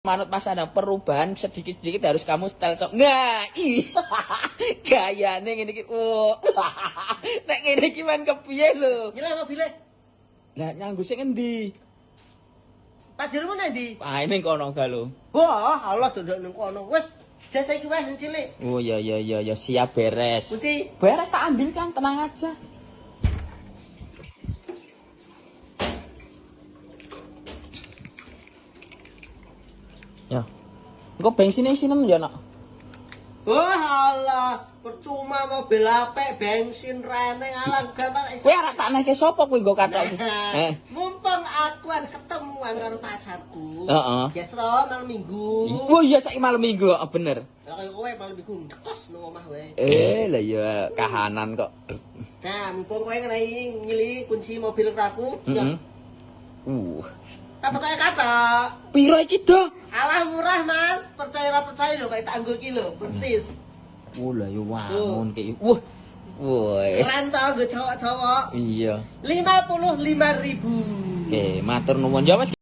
Manut Mas ada perubahan sedikit-sedikit harus kamu setel cok. Nah, gayane ngene iki. Oh. Nek ngene iki men kepiye lho? Nyileh mobile. Lah nyanggu sing endi? Pajermu nang ndi? Ah ning kono ga lho. Wah, Allah dodok ning kono. Wis, jas saiki wae sing cilik. Oh ya siap beres. Kunci. Beres tak ambil kan, tenang aja. Ya. Engko bensinnya isinan ya, Nak. Wah, Allah, percuma mobil apik, bensin reneng alang gambar Kowe arek tak nehke sapa kowe nggo kathok? Mumpung akuan ketemuan karo pacarku. Heeh. Biasa to malam Minggu. Oh iya saiki malam Minggu, oh, bener. Lah kaya kowe malam Minggu ndekos nang omah wae. Lah ya kahanan kok. Nah, mumpung kowe ngenai nyili kunci mobil aku, ya. Tak kaya kata. Piro iki, Do? Alah murah, Mas. Percaya ora percaya lho kayak tak nggo iki lho, persis. Oh lah ya wangun ki. Wah. Wes. Keren to nggo cowok-cowok. Iya. 55.000. Oke, matur nuwun ya wis.